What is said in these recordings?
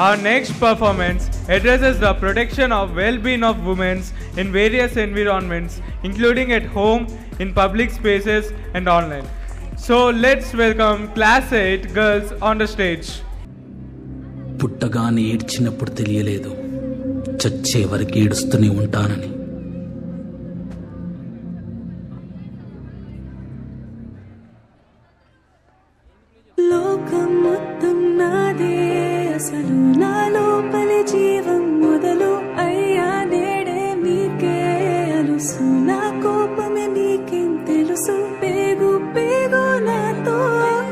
Our next performance addresses the protection of well-being of women in various environments, including at home, in public spaces and online. So let's welcome Class 8 girls on the stage. పుట్టగానే ఏడ్చినప్పుడు తెలియలేదు, చచ్చే వరకు ఏడుస్తూనే ఉంటానని. లోకం మొత్తం నాదే, అసలు నా లోపలి జీవం మొదలు అయ్యా నేడే మీకే అలుసు. నా కోపమే మీకేం తెలుసు, పేగు పేగు నాతో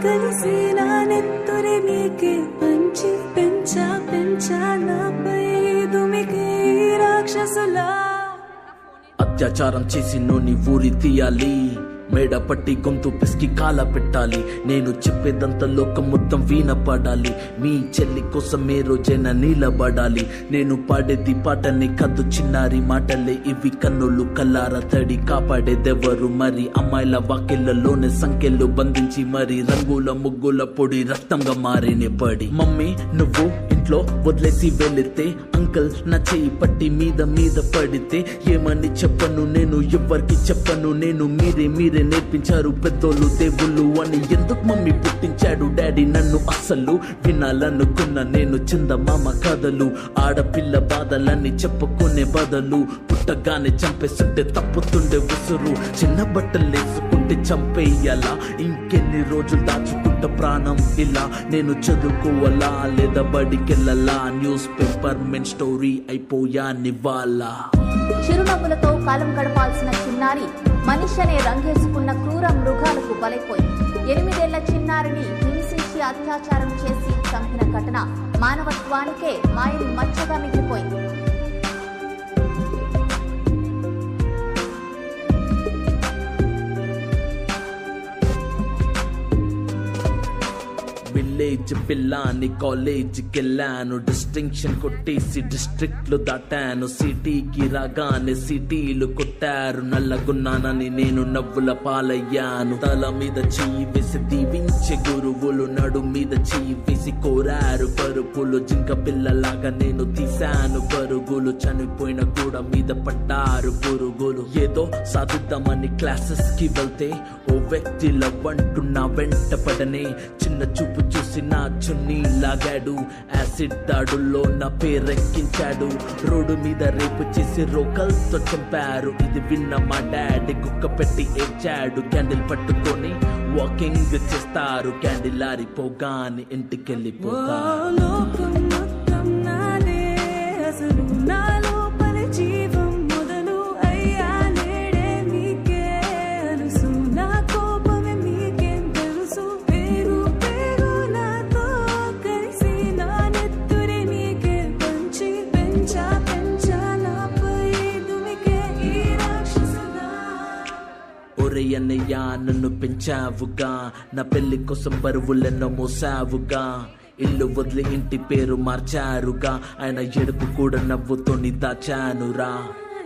కలిసి నా నెత్తురి మీకే పంచి పెంచా పెంచా నాపై దుమికే రాక్షసులా. అత్యాచారం చేసి నోని ఊరి తీయాలి, మేడ పట్టి గొంతు పిసికి కాల పెట్టాలి. నేను చెప్పేదంతా లోకం మొత్తం వీణపడాలి, మీ చెల్లి కోసం ఏ రోజైనా నీలబడాలి. నేను పాడేది పాటనే కద్దు చిన్నారి మాటలే ఇవి, కన్నులు కల్లార తడి కాపాడేదెవరు మరి. అమ్మాయిల వాకిళ్లలోనే సంఖ్యలు బంధించి మరి రంగుల ముగ్గుల పొడి రక్తంగా మారినే పడి. మమ్మీ నువ్వు ఇంట్లో వదిలేసి వెళితే, అంకల్ నా చెయ్యి పట్టి మీద మీద పడితే ఏమని చెప్పను నేను, ఎవరికి చెప్పను నేను. మీరే నేర్పించారు పెద్దోళ్ళు దేవుళ్ళు అని. ఎందుకు మమ్మీ పుట్టించాడు డాడీ నన్ను, అసలు వినాలనుకున్న నేను చందమామ కథలు. ఆడపిల్ల బాధలన్నీ చెప్పుకునే బదులు పుట్టగానే చంపేస్తుంటే తప్పుతుండే ఉసురు. చిన్న బట్టలు వేసుకుంటే చంపేయాలా, ఇంకెన్ని రోజులు దాచుకుంట ప్రాణం ఇలా. నేను చదువుకోవాలా లేదా బడికెళ్ళాలా, న్యూస్ పేపర్ మెన్ స్టోరీ అయిపోయా నివాలా. చిరునవ్వులతో కాలం గడపాల్సిన చిన్నారి మనిషి అనే రంగేసుకున్న క్రూర మృగాలకు బలైపోయింది. 8 ఏళ్ల చిన్నారిని హింసించి అత్యాచారం చేసి చంపిన ఘటన మానవత్వానికే మాయని మచ్చగా మిగిలిపోయింది. విలేజ్ పిల్లాని కాలేజీకి వెళ్ళాను, డిస్టింక్షన్ కొట్టేసి డిస్ట్రిక్ట్ లో దాటాను. సిటీకి రాగానే సిటీలు కొట్టారు, నల్లగున్నానని నేను నవ్వుల పాలయ్యాను. తల మీద చెయ్యి వేసి దీవించే గురువులు, నడు మీద చెయ్యి వేసి కోరారు పరుపులు. జింక పిల్లలాగా నేను తీశాను పరుగులు, చనిపోయిన కూడా మీద పడ్డారు పురుగులు. ఏదో సాధిద్దామని క్లాసెస్ కి వెళ్తే ఓ వ్యక్తి లవ్ అంటూ నా వెంట పడనే, చిన్న చూపు చూసి నా చున్నీ లాగాడు. యాసిడ్ దాడుల్లో నా పేరెక్కించాడు, రోడ్డు మీద రేపు చేసి రోకల్తో చంపారు. ఇది విన్న మా డాడీ కుక్క పెట్టి ఏడ్చాడు. క్యాండిల్ పట్టుకొని వాకింగ్ చేస్తారు, క్యాండిల్ ఆరిపోగానే ఇంటికెళ్ళిపోతారు. అన్నయ్య నన్ను పెంచావుగా, నా పెళ్లి కోసం బరువులెన్నో మోసావుగా. ఇల్లు వదిలి ఇంటి పేరు మార్చారుగా, ఆయన ఎడుపు కూడా నవ్వుతోని దాచానురా.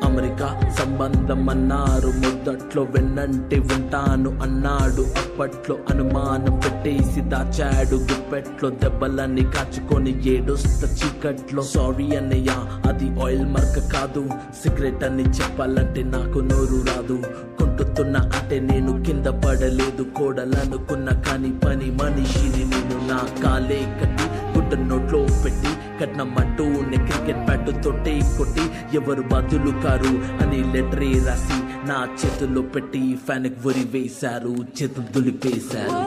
అమెరికా సంబంధం అన్నారు, మొదట్లో వెన్నంటి ఉంటాను అన్నాడు. అప్పట్లో అనుమానం పెట్టేసి దాచాడు, గుప్పెట్లో దెబ్బలన్నీ కాచుకొని ఏడుస్తా చీకట్లో. సారీ అన్నయ్య అది ఆయిల్ మార్క కాదు, సిగరెట్ అని చెప్పాలంటే నాకు నోరు రాదు. కొంటుతున్నా అంటే నేను కింద పడలేదు, కోడలనుకున్న కానీ పని మనిషిని నేను. నా కాలే కట్టి గుడ్డ నోట్లో పెట్టి కట్నమంటూ క్రికెట్ బ్యాట్ తోటే కొట్టి ఎవరు బదులు కారు అని లెటరే రాసి నా చేతుల్లో పెట్టి ఫ్యాన్ కి ఉరి వేశారు, చేతులు దులిపేశారు.